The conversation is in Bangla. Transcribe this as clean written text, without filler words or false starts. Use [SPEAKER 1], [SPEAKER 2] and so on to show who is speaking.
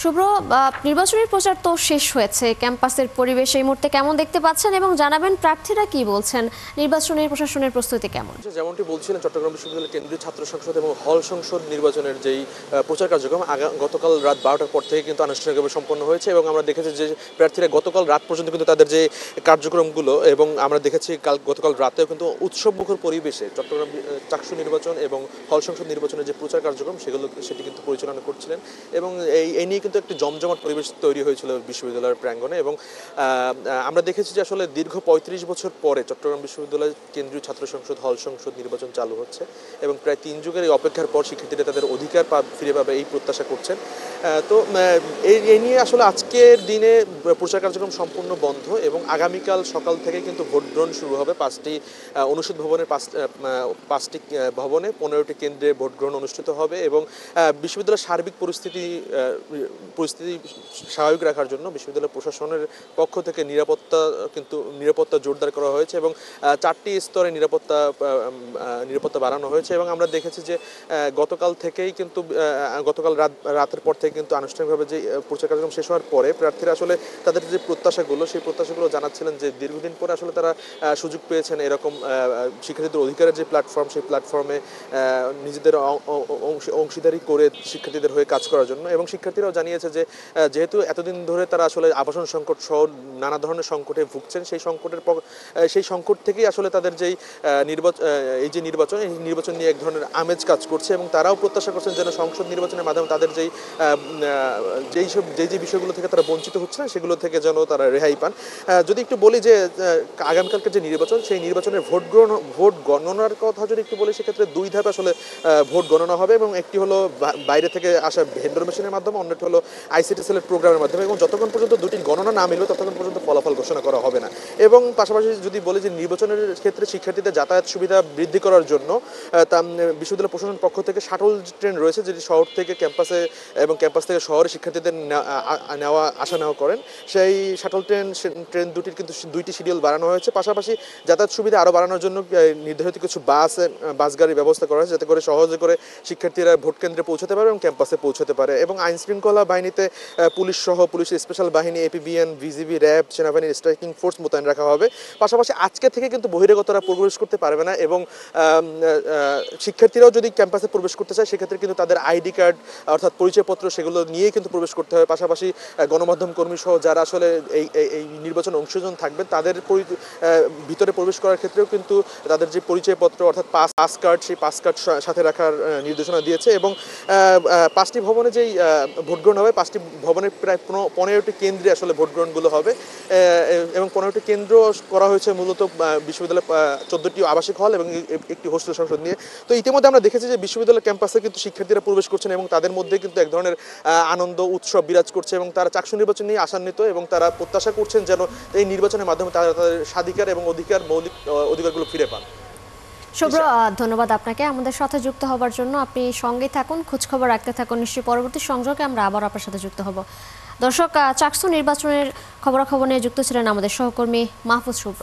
[SPEAKER 1] শুভ্র, নির্বাচনের প্রচার তো শেষ হয়েছে, ক্যাম্পাসের পরিবেশ এই মুহূর্তে কেমন দেখতে পাচ্ছেন এবং জানাবেন প্রার্থীরা কি বলছেন, নির্বাচনের প্রশাসনের প্রস্তুতি কেমন?
[SPEAKER 2] যেমনটি বলছিলেন, চট্টগ্রাম বিশ্ববিদ্যালয়ের কেন্দ্রীয় ছাত্র সংসদ এবং হল সংসদ নির্বাচনের যেই প্রচার কার্যক্রম গতকাল রাত 12টার পর থেকে কিন্তু আনুষ্ঠানিকভাবে সম্পন্ন হয়েছে এবং আমরা দেখেছি যে প্রার্থীরা গতকাল রাত পর্যন্ত কিন্তু তাদের যে কার্যক্রমগুলো, এবং আমরা দেখেছি গতকাল রাতেও কিন্তু উৎসবমুখর পরিবেশে চট্টগ্রাম চাকসু নির্বাচন এবং হল সংসদ নির্বাচনের যে প্রচার কার্যক্রম সেটি কিন্তু পরিচালনা করছিলেন এবং এই নিয়ে কিন্তু একটি জমজমাট পরিবেশ তৈরি হয়েছিল বিশ্ববিদ্যালয়ের প্রাঙ্গণে। এবং আমরা দেখেছি যে আসলে দীর্ঘ ৩৫ বছর পরে চট্টগ্রাম বিশ্ববিদ্যালয়ের কেন্দ্রীয় ছাত্র সংসদ হল সংসদ নির্বাচন চালু হচ্ছে এবং প্রায় 3 যুগের এই অপেক্ষার পর শিক্ষার্থীরা তাদের অধিকার ফিরে পাবে এই প্রত্যাশা করছেন। তো এই নিয়ে আসলে আজকের দিনে প্রচার কার্যক্রম সম্পূর্ণ বন্ধ এবং আগামীকাল সকাল থেকে কিন্তু ভোট গ্রহণ শুরু হবে। 5টি অনুষদ ভবনের 5টি ভবনে 15টি কেন্দ্রে ভোট গ্রহণ অনুষ্ঠিত হবে এবং বিশ্ববিদ্যালয়ের সার্বিক পরিস্থিতি স্বাভাবিক রাখার জন্য বিশ্ববিদ্যালয় প্রশাসনের পক্ষ থেকে নিরাপত্তা জোরদার করা হয়েছে এবং 4টি স্তরে নিরাপত্তা বাড়ানো হয়েছে। এবং আমরা দেখেছি যে গতকাল রাতের পর থেকে কিন্তু আনুষ্ঠানিকভাবে যে প্রচার কার্যক্রম শেষ হওয়ার পরে প্রার্থীরা আসলে তাদের যে সেই প্রত্যাশাগুলো জানাচ্ছিলেন যে দীর্ঘদিন পরে আসলে তারা সুযোগ পেয়েছেন এরকম শিক্ষার্থীদের অধিকারের যে প্ল্যাটফর্ম, সেই প্ল্যাটফর্মে নিজেদের অংশীদারি করে শিক্ষার্থীদের হয়ে কাজ করার জন্য। এবং শিক্ষার্থীরাও জানিয়েছে যে যেহেতু এতদিন ধরে তারা আসলে আবাসন সংকট সহ নানা ধরনের সংকটে ভুগছেন, সেই সংকট থেকেই আসলে তাদের যেই নির্বাচন নিয়ে এক ধরনের আমেজ কাজ করছে এবং তারাও প্রত্যাশা করছেন যেন সংসদ নির্বাচনের মাধ্যমে তাদের যে বিষয়গুলো থেকে তারা বঞ্চিত হচ্ছে না সেগুলো থেকে যেন তারা রেহাই পান। যদি একটু বলি যে আগামীকালকের যে নির্বাচন, সেই নির্বাচনের ভোট গণনার কথা যদি একটু বলি, সেক্ষেত্রে 2 ধাপে আসলে ভোট গণনা হবে এবং একটি হলো বাইরে থেকে আসা ভেন্ডর মেশিনের মাধ্যমে, অন্যটি হলো আইসিটি সেলের প্রোগ্রামের মাধ্যমে। এবং যতক্ষণ পর্যন্ত দুটির গণনা না মিলবে ততক্ষণ পর্যন্ত ফলাফল ঘোষণা করা হবে না। এবং পাশাপাশি যদি বলি যে নির্বাচনের ক্ষেত্রে শিক্ষার্থীদের যাতায়াত সুবিধা বৃদ্ধি করার জন্য বিশ্ববিদ্যালয় প্রশাসনের পক্ষ থেকে শাটল ট্রেন রয়েছে, যেটি শহর থেকে ক্যাম্পাসে এবং ক্যাম্পাস থেকে শহরে শিক্ষার্থীদের আসা নেওয়া করেন। সেই শাটল ট্রেন দুটির কিন্তু 2টি শিডিউল বাড়ানো হয়েছে। পাশাপাশি যাতায়াত সুবিধা আরও বাড়ানোর জন্য নির্ধারিত কিছু বাস গাড়ির ব্যবস্থা করা হয়েছে, যাতে করে সহজে করে শিক্ষার্থীরা ভোট কেন্দ্রে পৌঁছতে পারে এবং ক্যাম্পাসে পৌঁছতে পারে। এবং আইন শৃঙ্খলা বাহিনীতে পুলিশের স্পেশাল বাহিনী, এপিবিএন, ভিজিবি, র্যাব, সেনাবাহিনীর স্ট্রাইকিং ফোর্স মোতায়েন রাখা হবে। পাশাপাশি আজকে থেকে কিন্তু বহিরাগতরা প্রবেশ করতে পারবে না এবং শিক্ষার্থীরাও যদি ক্যাম্পাসে প্রবেশ করতে চায় সেক্ষেত্রে কিন্তু তাদের আইডি কার্ড অর্থাৎ পরিচয়পত্র সেগুলো নিয়ে কিন্তু প্রবেশ করতে হবে। পাশাপাশি গণমাধ্যম কর্মী সহ যারা আসলে এই নির্বাচনে অংশগ্রহণ থাকবেন তাদের ভিতরে প্রবেশ করার ক্ষেত্রেও কিন্তু তাদের যে পরিচয়পত্র অর্থাৎ পাস কার্ড, সেই পাস কার্ড সাথে রাখার নির্দেশনা দিয়েছে। এবং 5টি ভবনে যেই ভোট গ্রহণ হবে, 5টি ভবনে প্রায় 15টি কেন্দ্রে আসলে ভোট গ্রহণগুলো হবে এবং 15টি কেন্দ্র করা হয়েছে মূলত বিশ্ববিদ্যালয় 14টি আবাসিক হল এবং একটি হোস্টেল সংসদ নিয়ে। তো ইতিমধ্যে আমরা দেখেছি যে বিশ্ববিদ্যালয় ক্যাম্পাসে কিন্তু শিক্ষার্থীরা প্রবেশ করছেন এবং তাদের মধ্যে কিন্তু এক ধরনের আনন্দ উৎসব বিরাজ করছে এবং তারা চাকসু নির্বাচন নিয়ে আশান্বিত এবং তারা প্রত্যাশা করছেন যেন এই নির্বাচনের মাধ্যমে তারা তাদের স্বাধিকার এবং মৌলিক অধিকারগুলো ফিরে পান।
[SPEAKER 1] শুভ্র, ধন্যবাদ আপনাকে আমাদের সাথে যুক্ত হবার জন্য। আপনি সঙ্গে থাকুন, খোঁজখবর রাখতে থাকুন, নিশ্চয়ই পরবর্তী সংযোগে আমরা আবার আপনার সাথে যুক্ত হব। দর্শক, চাকসু নির্বাচনের খবরাখবর নিয়ে যুক্ত ছিলেন আমাদের সহকর্মী মাহফুজ শুভ্র।